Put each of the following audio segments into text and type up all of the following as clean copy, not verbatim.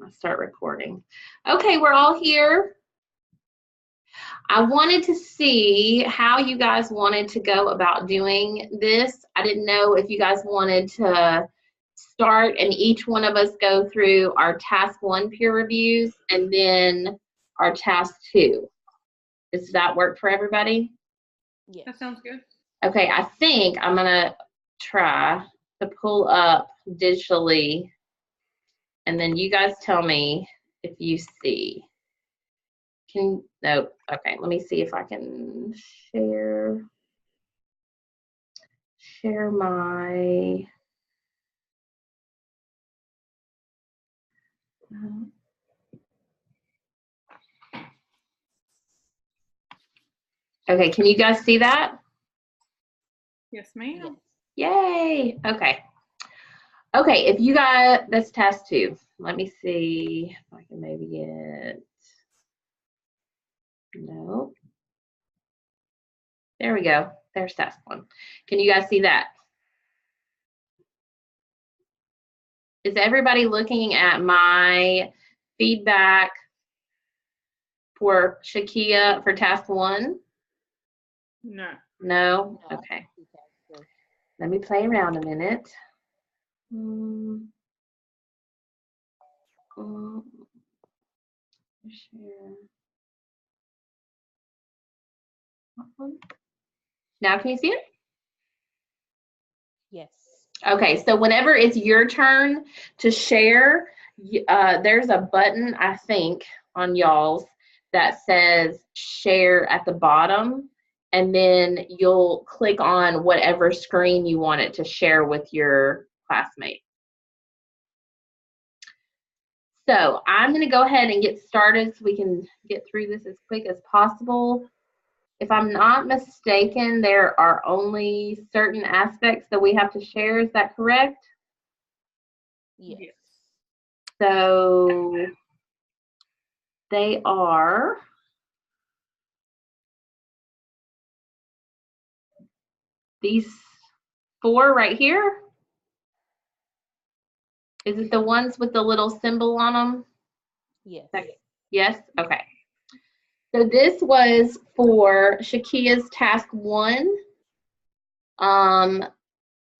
I'll start recording. Okay, we're all here. I wanted to see how you guys wanted to go about doing this. I didn't know if you guys wanted to start and each one of us go through our task 1 peer reviews and then our task 2. Does that work for everybody? Yeah, that sounds good. Okay, I think I'm gonna try to pull up digitally and then you guys tell me if you see. No, okay, let me see if I can share my okay, can you guys see that? Yes, ma'am. Yay, okay. Okay, if you got, that's task 2. Let me see if I can maybe get, no. There we go, there's task 1. Can you guys see that? Is everybody looking at my feedback for Shakia for task 1? No. No? Okay. Let me play around a minute. Share. Now can you see it? Yes. Okay, so whenever it's your turn to share, there's a button, I think, on y'all's that says share at the bottom, and then you'll click on whatever screen you want it to share with your classmate. So I'm going to go ahead and get started so we can get through this as quick as possible. If I'm not mistaken, there are only certain aspects that we have to share. Is that correct? Yes. So they are these 4 right here. Is it the ones with the little symbol on them? Yes. Yes? Okay. So this was for Shakia's task 1. I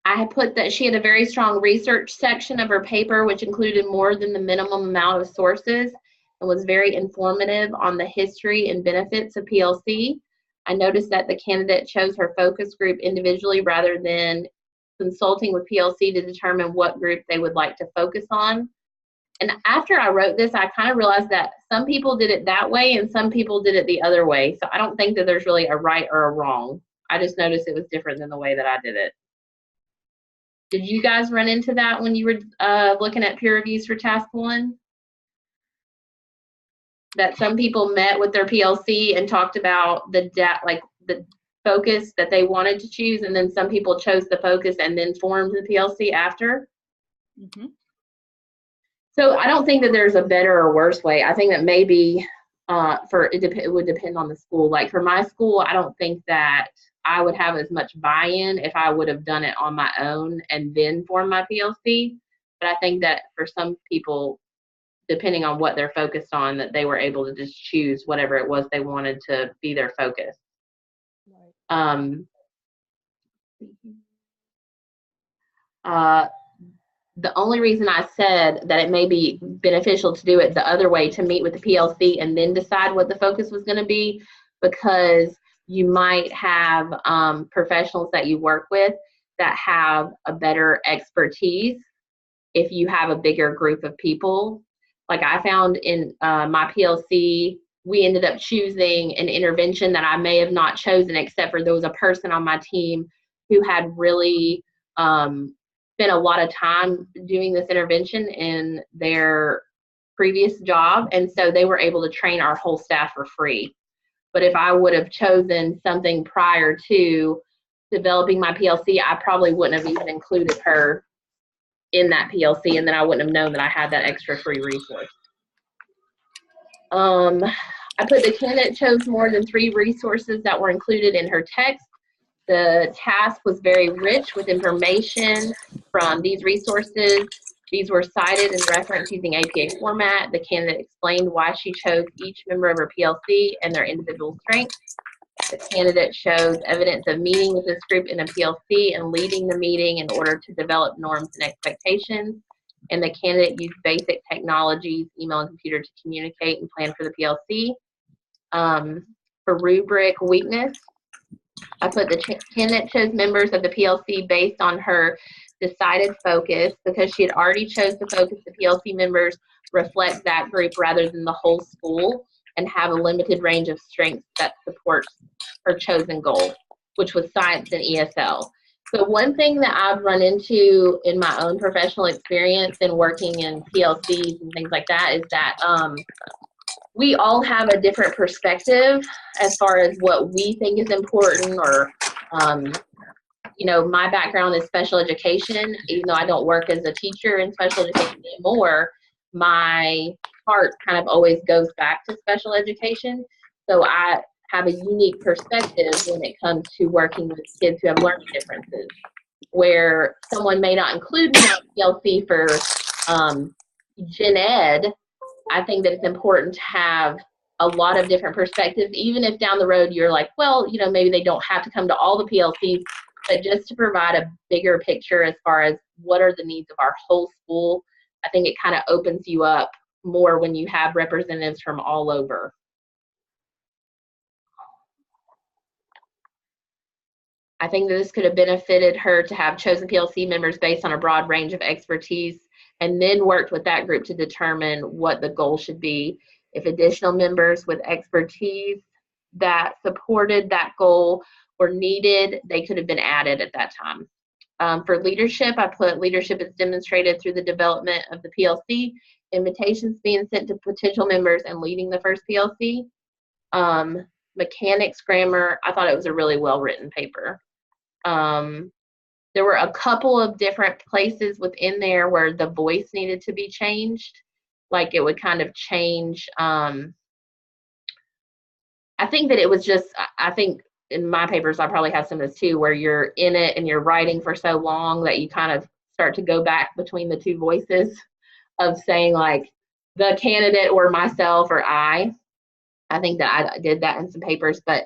had put that she had a very strong research section of her paper, which included more than the minimum amount of sources and was very informative on the history and benefits of PLC. I noticed that the candidate chose her focus group individually rather than consulting with PLC to determine what group they would like to focus on. And after I wrote this, I kind of realized that some people did it that way and some people did it the other way. So I don't think that there's really a right or a wrong. I just noticed it was different than the way that I did it. Did you guys run into that when you were looking at peer reviews for task 1? That some people met with their PLC and talked about the focus that they wanted to choose, and then some people chose the focus and then formed the PLC after? Mm-hmm. So I don't think that there's a better or worse way. I think that maybe it would depend on the school. Like for my school, I don't think that I would have as much buy-in if I would have done it on my own and then formed my PLC. But I think that for some people, depending on what they're focused on, that they were able to just choose whatever it was they wanted to be their focus. Right. The only reason I said that it may be beneficial to do it the other way, to meet with the PLC and then decide what the focus was going to be, because you might have professionals that you work with that have a better expertise if you have a bigger group of people. Like I found in my PLC, we ended up choosing an intervention that I may have not chosen, except for there was a person on my team who had really spent a lot of time doing this intervention in their previous job, and so they were able to train our whole staff for free. But if I would have chosen something prior to developing my PLC, I probably wouldn't have even included her in that PLC, and then I wouldn't have known that I had that extra free resource. I put the candidate chose more than 3 resources that were included in her text. The task was very rich with information from these resources These were cited and referenced using APA format. The candidate explained why she chose each member of her PLC and their individual strengths. The candidate shows evidence of meeting with this group in a PLC and leading the meeting in order to develop norms and expectations. And the candidate used basic technologies, email and computer, to communicate and plan for the PLC. For rubric weakness, I put the candidate chose members of the PLC based on her decided focus, because she had already chose to focus the PLC members reflect that group rather than the whole school, and have a limited range of strengths that supports her chosen goal, which was science and ESL. So one thing that I've run into in my own professional experience in working in PLCs and things like that is that we all have a different perspective as far as what we think is important, or you know, my background is special education. Even though I don't work as a teacher in special education anymore, my heart kind of always goes back to special education. So I have a unique perspective when it comes to working with kids who have learning differences, where someone may not include me on PLC for gen ed. I think that it's important to have a lot of different perspectives, even if down the road you're like, well, you know, maybe they don't have to come to all the PLCs, but just to provide a bigger picture as far as what are the needs of our whole school. I think it kind of opens you up more when you have representatives from all over. I think that this could have benefited her to have chosen PLC members based on a broad range of expertise, and then worked with that group to determine what the goal should be. If additional members with expertise that supported that goal were needed, they could have been added at that time. For leadership, I put leadership is demonstrated through the development of the PLC, invitations being sent to potential members, and leading the first PLC. Mechanics grammar, I thought it was a really well-written paper. There were a couple of different places within there where the voice needed to be changed. Like it would kind of change. I think that it was just, I think in my papers, I probably have some of this too, where you're in it and you're writing for so long that you kind of start to go back between the two voices of saying like the candidate or myself or I. I think that I did that in some papers, but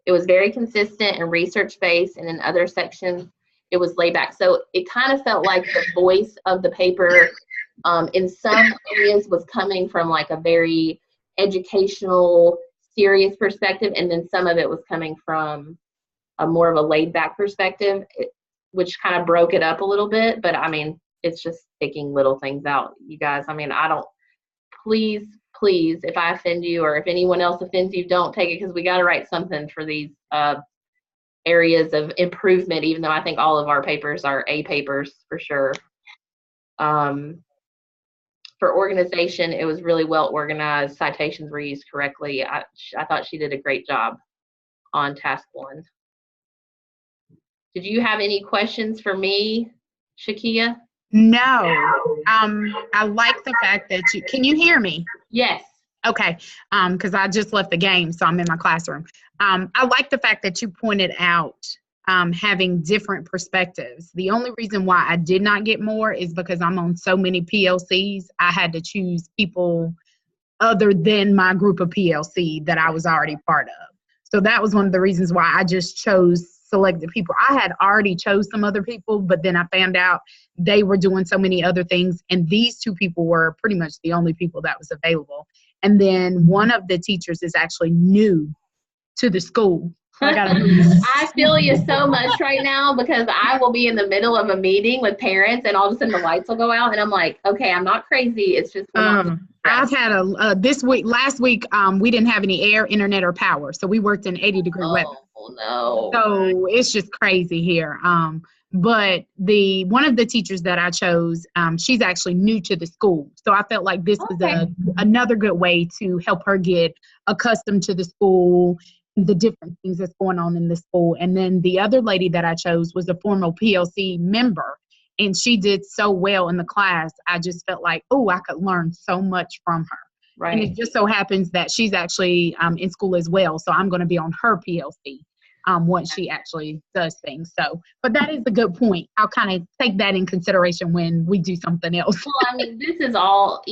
it was very consistent and research-based, and in other sections, it was laid back. So it kind of felt like the voice of the paper in some areas was coming from like a very educational, serious perspective, and then some of it was coming from a more of a laid-back perspective, which kind of broke it up a little bit. But I mean, it's just picking little things out, you guys. I mean, please, if I offend you or if anyone else offends you, don't take it, because we got to write something for these areas of improvement, even though I think all of our papers are A papers for sure. For organization, it was really well organized. Citations were used correctly. I thought she did a great job on task 1. Did you have any questions for me, Shakia? No. I like the fact that can you hear me? Yes. Okay. Because I just left the game, so I'm in my classroom. I like the fact that you pointed out having different perspectives. The only reason why I did not get more is because I'm on so many PLCs. I had to choose people other than my group of PLC that I was already part of. So that was one of the reasons why I just selected people. I had already chose some other people, but then I found out they were doing so many other things, and these 2 people were pretty much the only people that was available. And then one of the teachers is actually new to the school. I feel you so much right now, because I will be in the middle of a meeting with parents and all of a sudden the lights will go out and I'm like, okay, I'm not crazy. It's just I've had last week, we didn't have any air, internet, or power. So we worked in 80-degree weather. Oh no. So it's just crazy here. But one of the teachers that I chose, she's actually new to the school. So I felt like this was another good way to help her get accustomed to the school, the different things that's going on in the school. And then the other lady that I chose was a former PLC member, and she did so well in the class. I just felt like, I could learn so much from her. Right. And it just so happens that she's actually in school as well. So I'm going to be on her PLC. once she actually does things. So, but that is a good point. I'll kind of take that in consideration when we do something else. Well, I mean, this is all,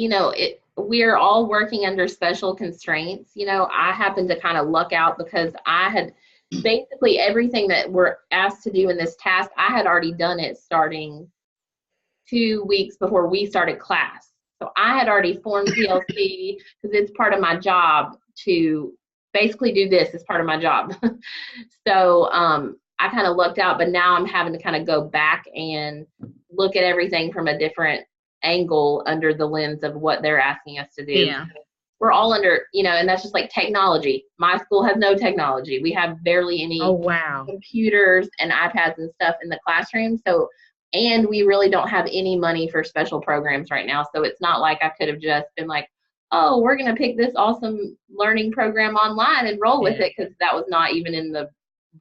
we're all working under special constraints. I happened to kind of luck out because I had basically everything that we're asked to do in this task, I had already done it starting 2 weeks before we started class. So I had already formed PLC because it's part of my job to basically do this as part of my job. So I kind of lucked out, but now I'm having to kind of go back and look at everything from a different angle under the lens of what they're asking us to do. Yeah. We're all under, and that's just like technology. My school has no technology. We have barely any computers and iPads and stuff in the classroom. So, and we really don't have any money for special programs right now. So it's not like I could have just been like, oh, we're going to pick this awesome learning program online and roll with it, because that was not even in the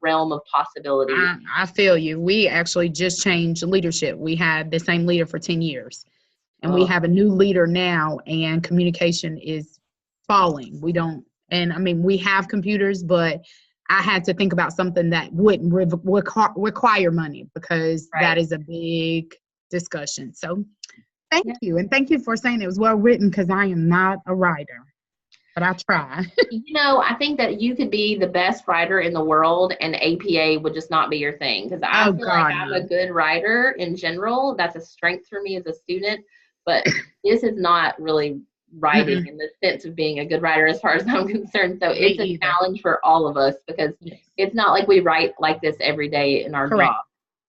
realm of possibility. I feel you. We actually just changed leadership. We had the same leader for 10 years. And we have a new leader now, and communication is falling. We have computers, but I had to think about something that wouldn't require money, because that is a big discussion. So thank you. And thank you for saying it was well written, because I am not a writer, but I try. I think that you could be the best writer in the world and APA would just not be your thing. Because I feel like I'm a good writer in general. That's a strength for me as a student. But this is not really writing in the sense of being a good writer as far as I'm concerned. So it's a challenge for all of us, because it's not like we write like this every day in our job.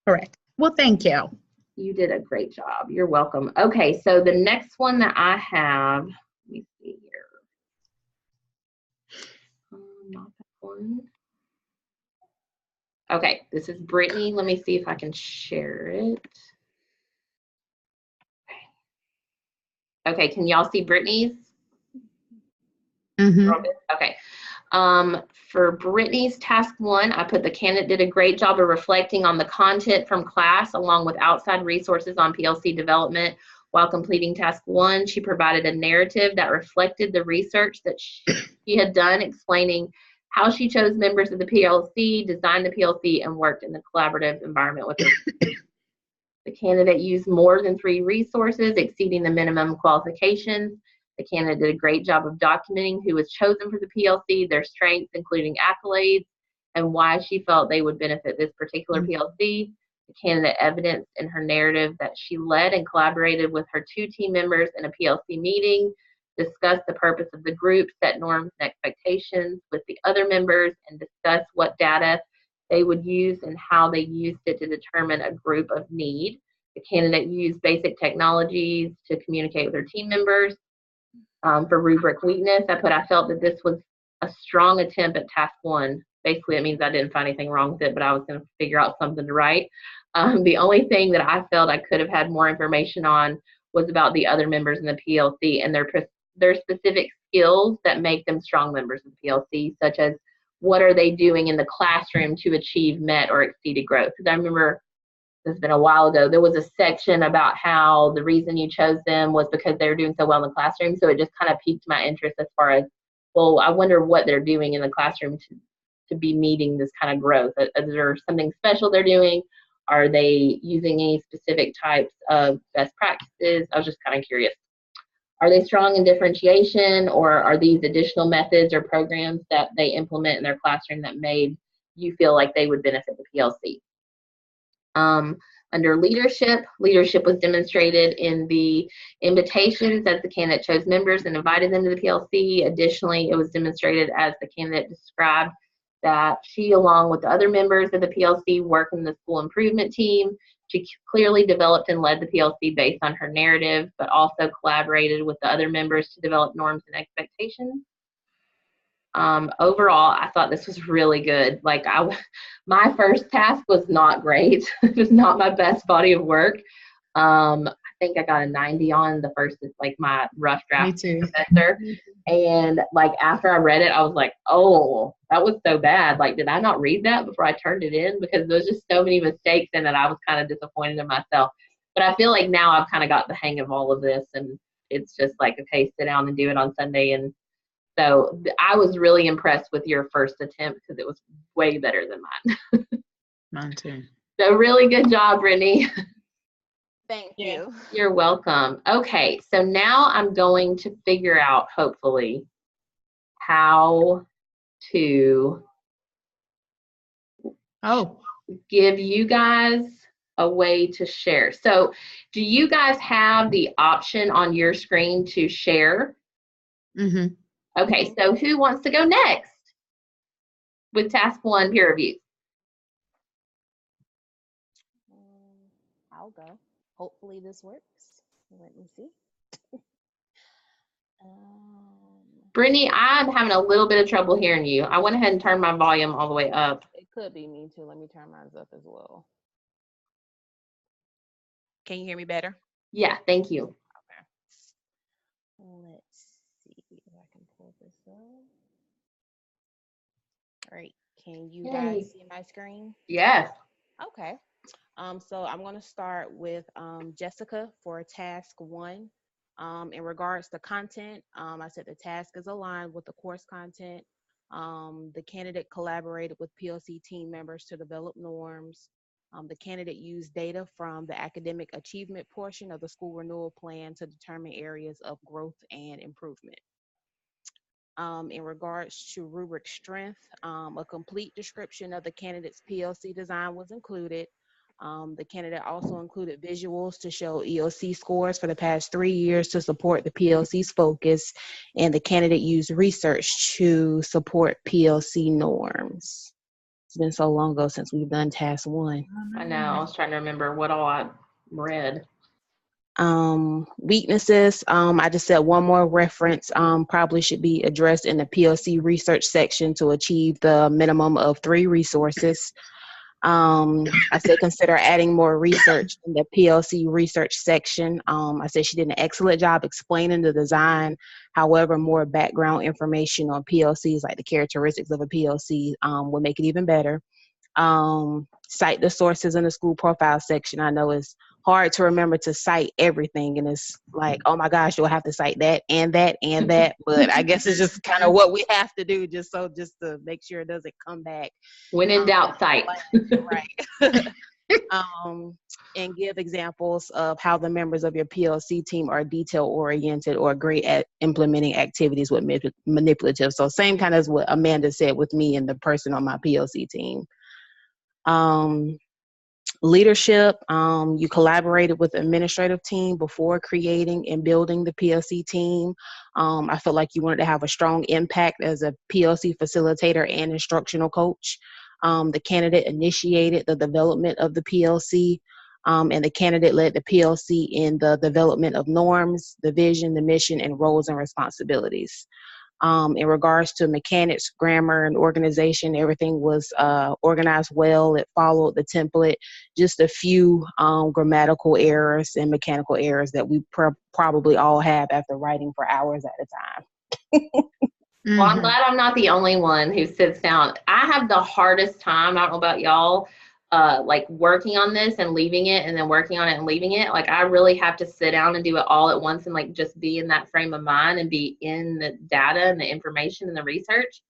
Correct. Well, thank you. You did a great job. You're welcome. Okay, so the next one that I have, let me see here. Not that one. Okay, this is Brittany. Let me see if I can share it. Okay, can y'all see Brittany's? Okay. For Brittany's task 1, I put the candidate did a great job of reflecting on the content from class along with outside resources on PLC development. While completing task 1, she provided a narrative that reflected the research that she had done, explaining how she chose members of the PLC, designed the PLC, and worked in the collaborative environment with her. The candidate used more than 3 resources, exceeding the minimum qualifications. The candidate did a great job of documenting who was chosen for the PLC, their strengths, including accolades, and why she felt they would benefit this particular PLC. The candidate evidenced in her narrative that she led and collaborated with her 2 team members in a PLC meeting, discussed the purpose of the group, set norms and expectations with the other members, and discussed what data they would use and how they used it to determine a group of need. The candidate used basic technologies to communicate with her team members. For rubric weakness, I felt that this was a strong attempt at task 1. Basically, it means I didn't find anything wrong with it, but I was going to figure out something to write. The only thing that I felt I could have had more information on was about the other members in the PLC and their specific skills that make them strong members of the PLC, such as what are they doing in the classroom to achieve met or exceeded growth. Because I remember, it's been a while ago, there was a section about how the reason you chose them was because they were doing so well in the classroom. So it just kind of piqued my interest as far as, well, I wonder what they're doing in the classroom to be meeting this kind of growth. Is there something special they're doing? Are they using any specific types of best practices? I was just kind of curious. Are they strong in differentiation, or are these additional methods or programs that they implement in their classroom that made you feel like they would benefit the PLC? Under leadership was demonstrated in the invitations as the candidate chose members and invited them to the PLC. Additionally, it was demonstrated as the candidate described that she, along with the other members of the PLC, worked in the school improvement team. She clearly developed and led the PLC based on her narrative, but also collaborated with the other members to develop norms and expectations. Overall, I thought this was really good. Like, my first task was not great. It was not my best body of work. I think I got a 90 on the first, like, my rough draft semester. And like, after I read it, I was like, oh, that was so bad. Like, did I not read that before I turned it in? Because there was just so many mistakes in it. I was kind of disappointed in myself. But I feel like now I've kind of got the hang of all of this, and it's just like, okay, sit down and do it on Sunday and So I was really impressed with your first attempt because it was way better than mine. Mine too. So really good job, Brittany. Thank Yeah. you. You're welcome. Okay, so now I'm going to figure out, hopefully, how to give you guys a way to share. So do you guys have the option on your screen to share? Mm-hmm. Okay, so who wants to go next with task 1 peer review? I'll go. Hopefully this works. Let me see. Brittany, I'm having a little bit of trouble hearing you. I went ahead and turned my volume all the way up. It could be me too. Let me turn mine up as well. Can you hear me better? Yeah, thank you. Okay. Let's see if I can pull this up. All right. Can you guys see my screen? Yes. Okay. So I'm going to start with Jessica for task 1. In regards to content, I said the task is aligned with the course content. The candidate collaborated with PLC team members to develop norms. The candidate used data from the academic achievement portion of the school renewal plan to determine areas of growth and improvement. In regards to rubric strength, a complete description of the candidate's PLC design was included. The candidate also included visuals to show EOC scores for the past 3 years to support the PLC's focus, and the candidate used research to support PLC norms. It's been so long ago since we've done task 1. I know. I was trying to remember what all I read. Weaknesses, I just said one more reference probably should be addressed in the PLC research section to achieve the minimum of 3 resources. I said consider adding more research in the PLC research section. I said she did an excellent job explaining the design. However, more background information on PLCs, like the characteristics of a PLC, would make it even better. Cite the sources in the school profile section. I know it's hard to remember to cite everything, and it's like, oh my gosh, you'll have to cite that and that and that. But I guess it's just kind of what we have to do, just to make sure it doesn't come back. When in doubt, cite. Right. And give examples of how the members of your PLC team are detail-oriented or great at implementing activities with manipulative. So same kind of as what Amanda said with me and the person on my PLC team. Leadership, you collaborated with the administrative team before creating and building the PLC team. I felt like you wanted to have a strong impact as a PLC facilitator and instructional coach. The candidate initiated the development of the PLC, and the candidate led the PLC in the development of norms, the vision, the mission, and roles and responsibilities. In regards to mechanics, grammar, and organization, everything was organized well. It followed the template. Just a few grammatical errors and mechanical errors that we probably all have after writing for hours at a time. Well, I'm glad I'm not the only one who sits down. I have the hardest time, I don't know about y'all, like working on this and leaving it and then working on it and leaving it. Like I really have to sit down and do it all at once and like just be in that frame of mind and be in the data and the information and the research.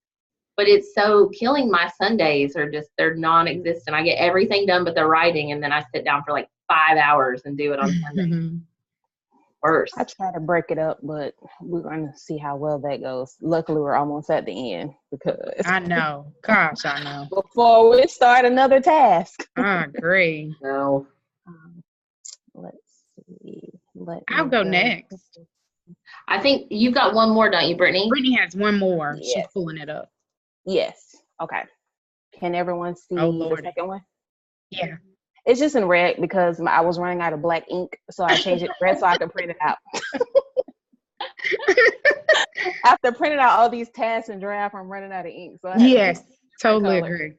But it's so killing. My Sundays are just, they're non-existent. I get everything done but the writing, and then I sit down for like 5 hours and do it on Sunday. Worse. I try to break it up, but we're going to see how well that goes. Luckily, we're almost at the end because I know. Gosh, I know. Before we start another task. I agree. No. Let's see. I'll go next. I think you've got one more, don't you, Brittany? Brittany has one more. Yes. She's pulling it up. Yes. Okay. Can everyone see the second one? Yeah. It's just in red because I was running out of black ink, so I changed it to red so I could print it out. After printing out all these tasks and draft, I'm running out of ink. So yes, totally agree.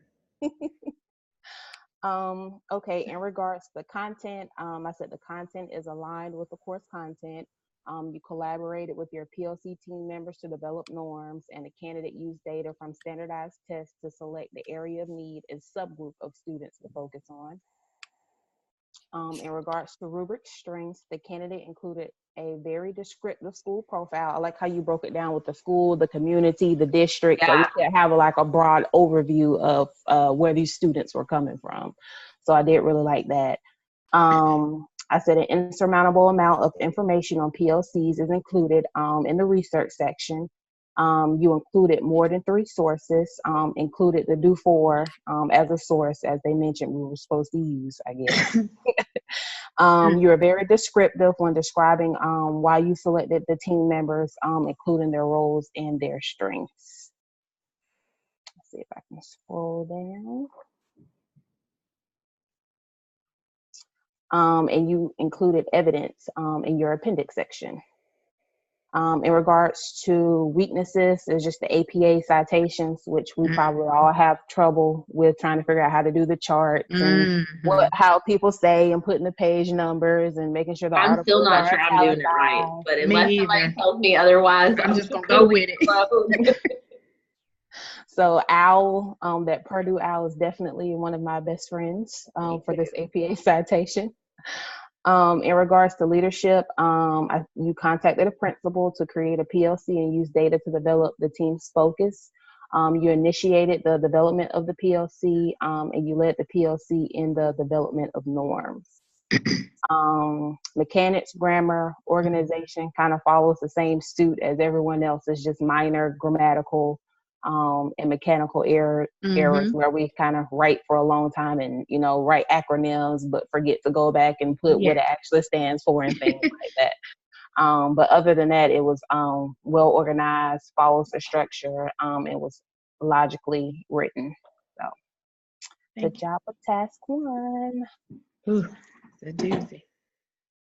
Okay, in regards to the content, I said the content is aligned with the course content. You collaborated with your PLC team members to develop norms, and the candidate used data from standardized tests to select the area of need and subgroup of students to focus on. In regards to rubric strengths, the candidate included a very descriptive school profile. I like how you broke it down with the school, the community, the district. So we could have like a broad overview of where these students were coming from. So I did really like that. I said an insurmountable amount of information on PLCs is included in the research section. You included more than 3 sources, included the do for as a source, as they mentioned we were supposed to use, I guess. You were very descriptive when describing why you selected the team members, including their roles and their strengths. Let's see if I can scroll down. And you included evidence in your appendix section. In regards to weaknesses, it's just the APA citations, which we probably all have trouble with trying to figure out how to do the charts and how people say and putting the page numbers and making sure the I'm still not sure I'm doing it right, but unless somebody tells me otherwise, I'm just gonna go with it. So OWL, that Purdue OWL is definitely one of my best friends for this APA citation. In regards to leadership, you contacted a principal to create a PLC and use data to develop the team's focus. You initiated the development of the PLC and you led the PLC in the development of norms. Mechanics, grammar, organization kind of follows the same suit as everyone else. It's just minor grammatical and mechanical errors where we kind of write for a long time and, write acronyms, but forget to go back and put what it actually stands for and things like that. But other than that, it was well organized, follows the structure, and was logically written. So good job with task 1. Ooh, it's a doozy.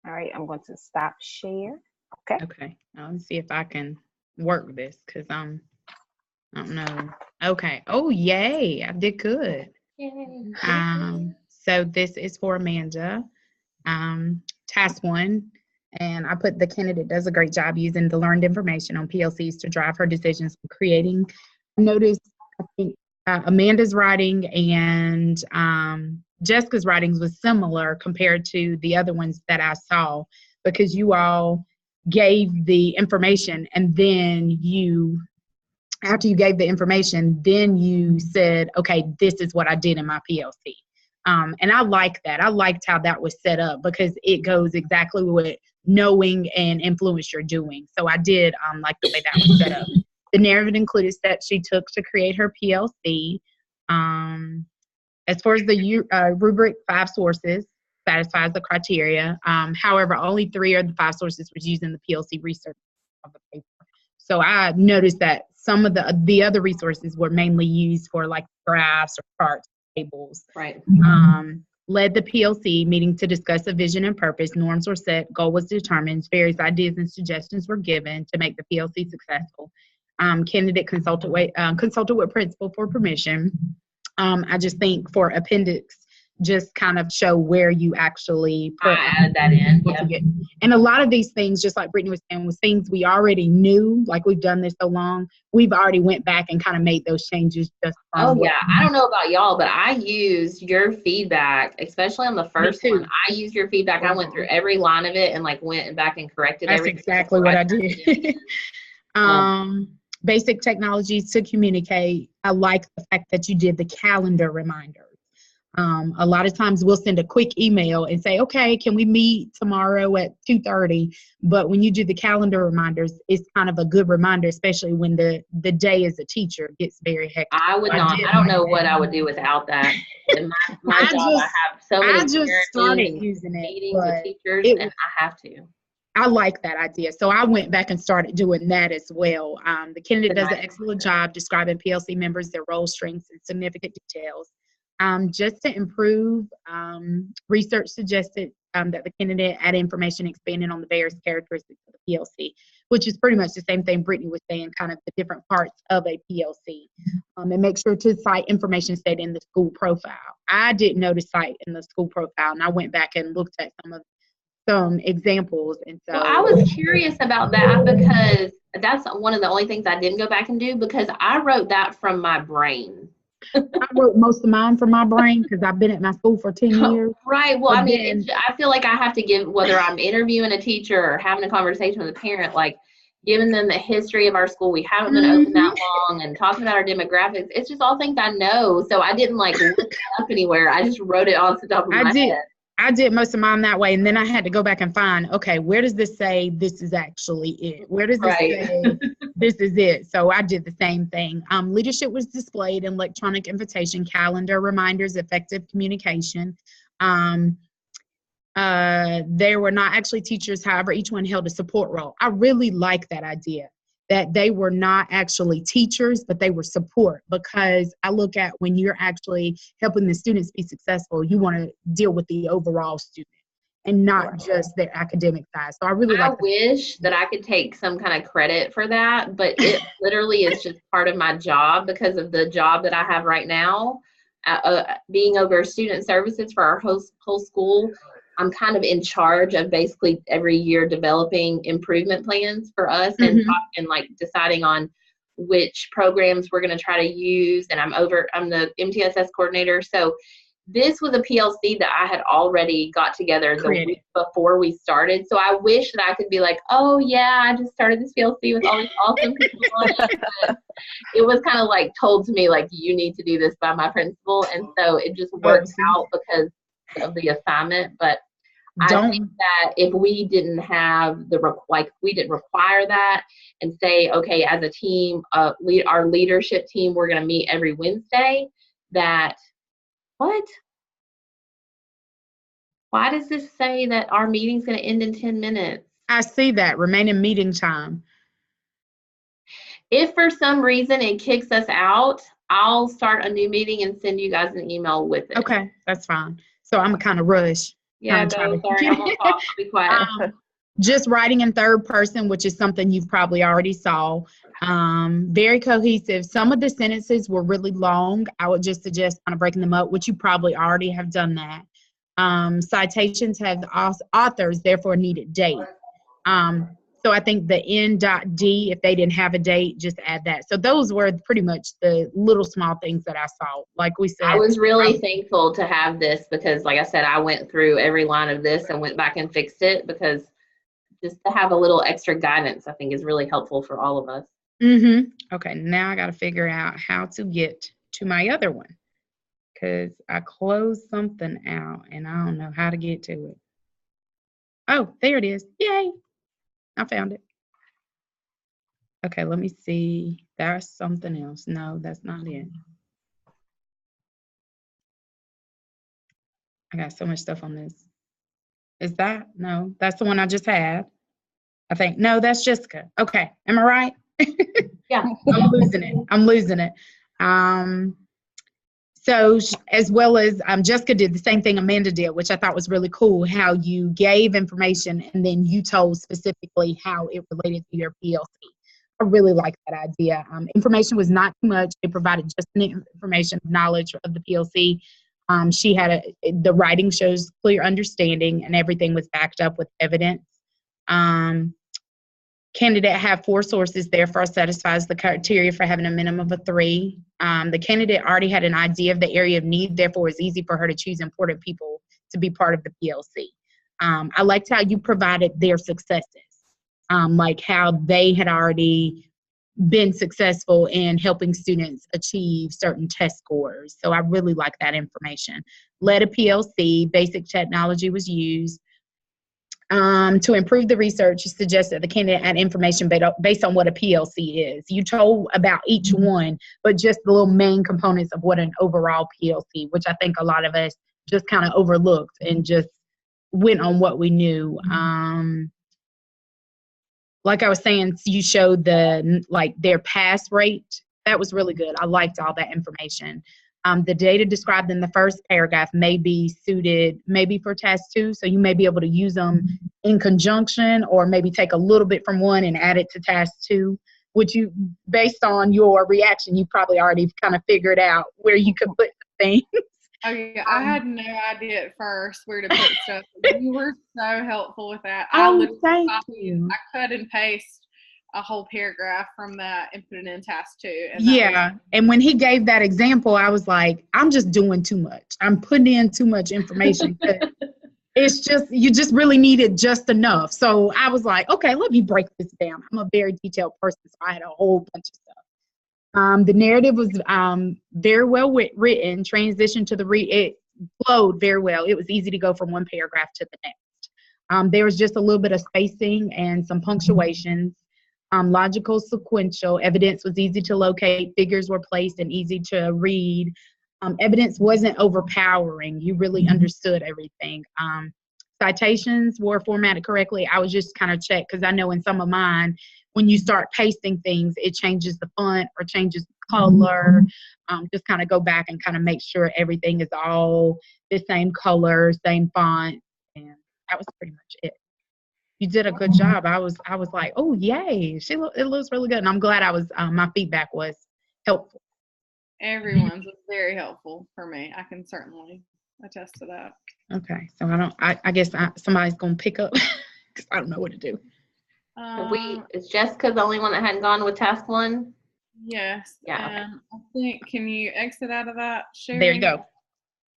All right, I'm going to stop share. Okay. Let me see if I can work this because I don't know. Okay. Oh, yay. I did good. Yay. So this is for Amanda. Task 1. And I put the candidate does a great job using the learned information on PLCs to drive her decisions for creating. Notice, I think Amanda's writing and Jessica's writings was similar compared to the other ones that I saw because you all gave the information and then after you gave the information, then you said, okay, this is what I did in my PLC. And I like that. I liked how that was set up because it goes exactly with knowing and influence you're doing. So I did like the way that was set up. The narrative included steps she took to create her PLC. As far as the rubric, 5 sources satisfies the criteria. However, only 3 of the 5 sources was used in the PLC research of the paper. So I noticed that some of the other resources were mainly used for like graphs or charts, tables. Right. Led the PLC meeting to discuss a vision and purpose. Norms were set, goal was determined, various ideas and suggestions were given to make the PLC successful. Candidate consulted with principal for permission. I just think for appendix, just kind of show where you actually put add that in. Yep. And a lot of these things, just like Brittany was saying, was things we already knew, like we've done this so long, we've already went back and kind of made those changes. I don't know about y'all, but I used your feedback, especially on the first one. I used your feedback. I went through every line of it and like went back and corrected everything. That's exactly what I did. Basic technologies to communicate. I like the fact that you did the calendar reminders. A lot of times we'll send a quick email and say, okay, can we meet tomorrow at 2:30? But when you do the calendar reminders, it's kind of a good reminder, especially when the day as a teacher gets very hectic. I don't know what I would do without that. In my job, I have so many meetings with teachers, and I have to. I like that idea. So I went back and started doing that as well. The candidate does an excellent job describing PLC members, their role, strengths, and significant details. Just to improve, research suggested that the candidate add information expanding on the various characteristics of the PLC, which is pretty much the same thing Brittany was saying, kind of the different parts of a PLC. And make sure to cite information stated in the school profile. I didn't notice cite in the school profile, and I went back and looked at some examples. And so I was curious about that because that's one of the only things I didn't go back and do because I wrote that from my brain. I wrote most of mine from my brain because I've been at my school for 10 years. Right. Well, But I mean, then- I feel like I have to give, whether I'm interviewing a teacher or having a conversation with a parent, like giving them the history of our school. We haven't been open that long, and talking about our demographics. It's just all things I know. So I didn't like look it up anywhere. I just wrote it off the top of my head. I did most of mine that way, and then I had to go back and find, okay, where does this say this is actually it? Where does this say this is it? So I did the same thing. Leadership was displayed in electronic invitation, calendar, reminders, effective communication. There were not actually teachers, however, each one held a support role. I really like that idea, that they were not actually teachers, but they were support, because I look at when you're actually helping the students be successful, you want to deal with the overall student and not just their academic side. So I really like that. Wish that I could take some kind of credit for that, but it literally is just part of my job because of the job that I have right now. Being over student services for our whole school, I'm kind of in charge of basically every year developing improvement plans for us and like deciding on which programs we're going to try to use. And I'm the MTSS coordinator. So this was a PLC that I had already got together the week before we started. So I wish that I could be like, oh yeah, I just started this PLC with all these awesome people on it. But it was kind of like told to me, like, you need to do this by my principal. And so it just worked out because of the assignment. But I think that if we didn't have we didn't require that and say, okay, as a team, our leadership team, we're going to meet every Wednesday, what? Why does this say that our meeting's going to end in 10 minutes? I see that, remaining meeting time. If for some reason it kicks us out, I'll start a new meeting and send you guys an email with it. Okay, that's fine. So I'm kind of rush. Yeah, no, sorry, I'm gonna talk. Be quiet. Just writing in third person, which is something you've probably already saw. Very cohesive. Some of the sentences were really long. I would just suggest kind of breaking them up, which you probably already have done that. Citations have authors, therefore needed date. So I think the N.D, if they didn't have a date, just add that. So those were pretty much the little small things that I saw. Like we said, I was really thankful to have this because, like I said, I went through every line of this and went back and fixed it, because just to have a little extra guidance, I think, is really helpful for all of us. Okay, now I got to figure out how to get to my other one, because I closed something out and I don't know how to get to it. Oh, there it is. Yay. I found it. Okay, let me see. There's something else. No, that's not it. I got so much stuff on this. Is that? No, that's the one I just had. I think. No, that's Jessica. Okay, am I right? Yeah. I'm losing it. So as well as Jessica did the same thing Amanda did, which I thought was really cool, how you gave information and then you told specifically how it related to your PLC. I really like that idea. Information was not too much. It provided just information, knowledge of the PLC. She had the writing shows clear understanding and everything was backed up with evidence. Candidate have 4 sources, therefore satisfies the criteria for having a minimum of 3. The candidate already had an idea of the area of need, therefore it's easy for her to choose important people to be part of the PLC. I liked how you provided their successes, like how they had already been successful in helping students achieve certain test scores. So I really like that information. Led a PLC, basic technology was used. To improve the research, you suggest that the candidate add information based on what a PLC is. You told about each one, but just the little main components of what an overall PLC, which I think a lot of us just kind of overlooked and just went on what we knew. Like I was saying, you showed their pass rate. That was really good. I liked all that information. The data described in the first paragraph may be suited maybe for task 2, so you may be able to use them in conjunction or maybe take a little bit from one and add it to task 2, which you, based on your reaction, you probably already kind of figured out where you could put the things. Oh yeah, I had no idea at first where to put stuff. You were so helpful with that. Oh, thank you. I cut and paste a whole paragraph from that and put it in task 2. And Yeah. And when he gave that example, I was like, I'm just doing too much. I'm putting in too much information. It's just, you just really needed just enough. So I was like, okay, let me break this down. I'm a very detailed person, so I had a whole bunch of stuff. The narrative was very well written, transition to it flowed very well. It was easy to go from one paragraph to the next. There was just a little bit of spacing and some punctuations. Logical, sequential. Evidence was easy to locate. Figures were placed and easy to read. Evidence wasn't overpowering. You really understood everything. Citations were formatted correctly. I was just kind of checked because I know in some of mine, when you start pasting things, it changes the font or changes the color. Just kind of go back and kind of make sure everything is all the same color, same font, and that was pretty much it. You did a good job. I was like, oh yay, it looks really good, and I'm glad my feedback was helpful. everyone's was very helpful for me. I can certainly attest to that. Okay, so I guess somebody's gonna pick up because I don't know what to do. Is Jessica the only one that hadn't gone with task 1? Yes. Yeah, And I think, can you exit out of that sharing? There you go.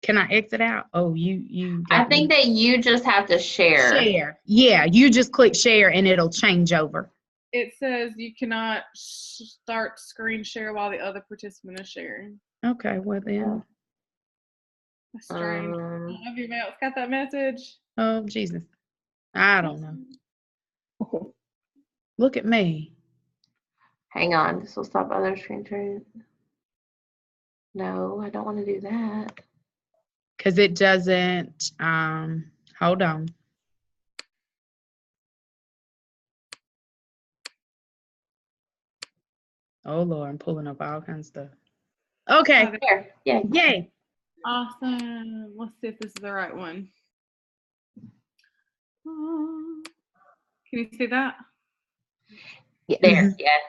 Can I exit out? Oh, you. I think that you just have to share. Share. Yeah, you just click share and it'll change over. It says you cannot start screen share while the other participant is sharing. Okay, well then. That's strange. I don't know if your mouse got that message. Oh, Jesus. I don't know. Look at me. Hang on, this will stop other screen sharing. No, I don't want to do that. Because it doesn't, hold on. Oh, Lord, I'm pulling up all kinds of stuff. Okay. There. Yay. Yay. Awesome. Let's see if this is the right one. Can you see that? Yeah, there. Mhm. Yes.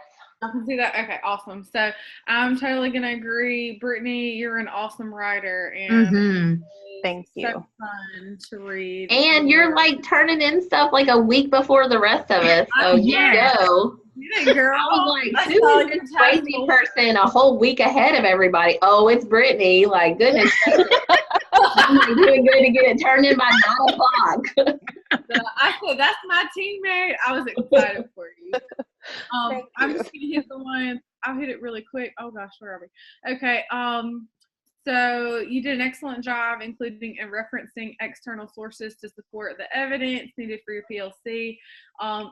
I can see that. Okay, awesome. So I'm totally going to agree. Brittany, you're an awesome writer. And Mhm. Thank you. so fun to read. And you're like turning in stuff like a week before the rest of us. So Yeah. go. You did, girl. I was like, I who saw is your this crazy tassel. person a whole week ahead of everybody? Oh, it's Brittany. Like, goodness gracious. I'm like doing good to get it turned in by 9 o'clock. I said, that's my teammate. I was excited for you. Thank I'm you. just going to hit the one. I'll hit it really quick. Oh, gosh, where are we? Okay. So you did an excellent job including and referencing external sources to support the evidence needed for your PLC.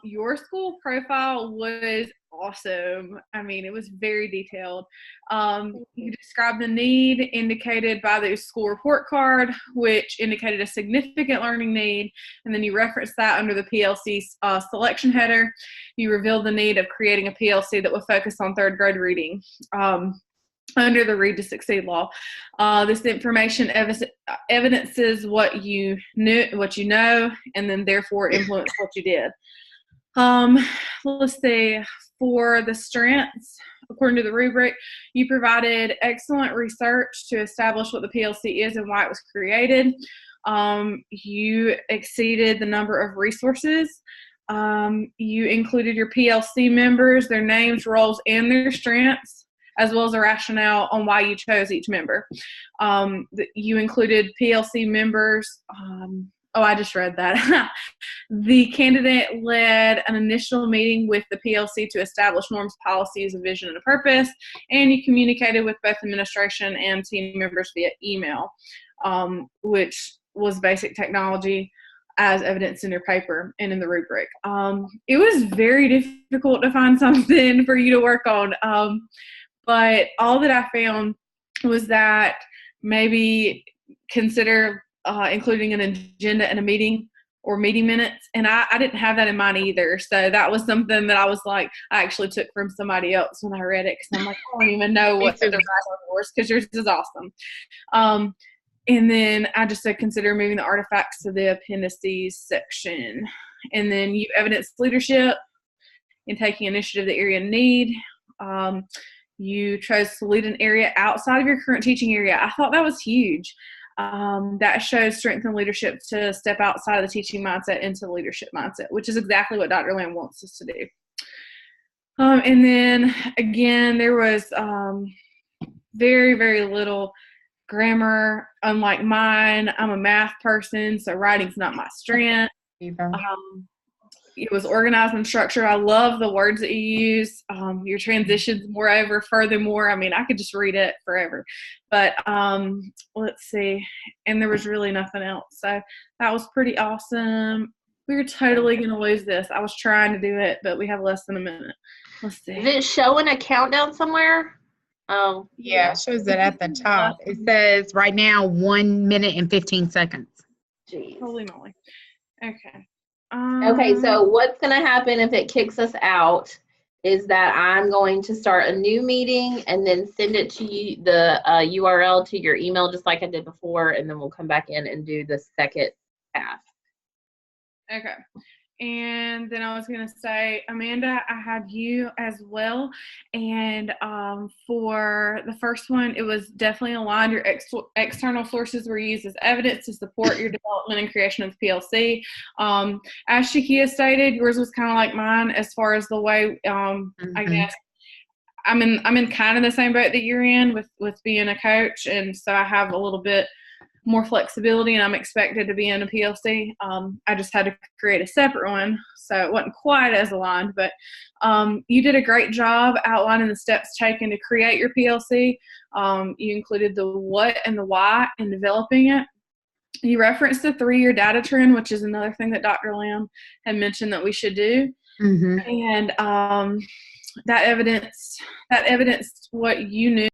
Your school profile was awesome. I mean, it was very detailed. You described the need indicated by the school report card, which indicated a significant learning need, and then you referenced that under the PLC selection header. You revealed the need of creating a PLC that would focus on 3rd grade reading. Under the Read to Succeed law. This information evidences what you know, and then therefore influence what you did. Let's see. For the strengths, according to the rubric, you provided excellent research to establish what the PLC is and why it was created. You exceeded the number of resources. You included your PLC members, their names, roles, and their strengths, as well as a rationale on why you chose each member. You included PLC members. I just read that. The candidate led an initial meeting with the PLC to establish norms, policies, a vision, and a purpose, and you communicated with both administration and team members via email, which was basic technology as evidenced in your paper and in the rubric. It was very difficult to find something for you to work on. But all that I found was that maybe consider including an agenda and a meeting or meeting minutes. And I didn't have that in mind either. So that was something that I was like, I actually took from somebody else when I read it, because I'm like, I don't even know what to write on yours, because yours is awesome. And then I just said, consider moving the artifacts to the appendices section. And then you evidence leadership in taking initiative to the area in need. You chose to lead an area outside of your current teaching area. I thought that was huge. That shows strength and leadership to step outside of the teaching mindset into the leadership mindset, which is exactly what Dr. Lamb wants us to do. And then again, there was very, very little grammar. Unlike mine, I'm a math person, so writing's not my strength. Either. It was organized and structured. I love the words that you use. Your transitions, moreover, furthermore. I mean, I could just read it forever. But let's see. And there was really nothing else. So that was pretty awesome. We were totally going to lose this. I was trying to do it, but we have less than a minute. Let's see. Is it showing a countdown somewhere? Oh, Yeah, it shows it at the top. It says right now 1 minute and 15 seconds. geez. Holy moly. Okay. Okay, so what's going to happen if it kicks us out is that I'm going to start a new meeting and then send it to you, the URL to your email, just like I did before, and then we'll come back in and do the second task. Okay. And then I was going to say, Amanda, I had you as well. And for the first one, it was definitely aligned. Your external sources were used as evidence to support your development and creation of the PLC. As Shakia stated, yours was kind of like mine as far as the way, I guess, I'm in kind of the same boat that you're in with being a coach. And so I have a little bit more flexibility, and I'm expected to be in a PLC. I just had to create a separate one, so it wasn't quite as aligned, but you did a great job outlining the steps taken to create your PLC. You included the what and the why in developing it. You referenced the 3-year data trend, which is another thing that Dr. Lamb had mentioned that we should do. And that evidenced what you knew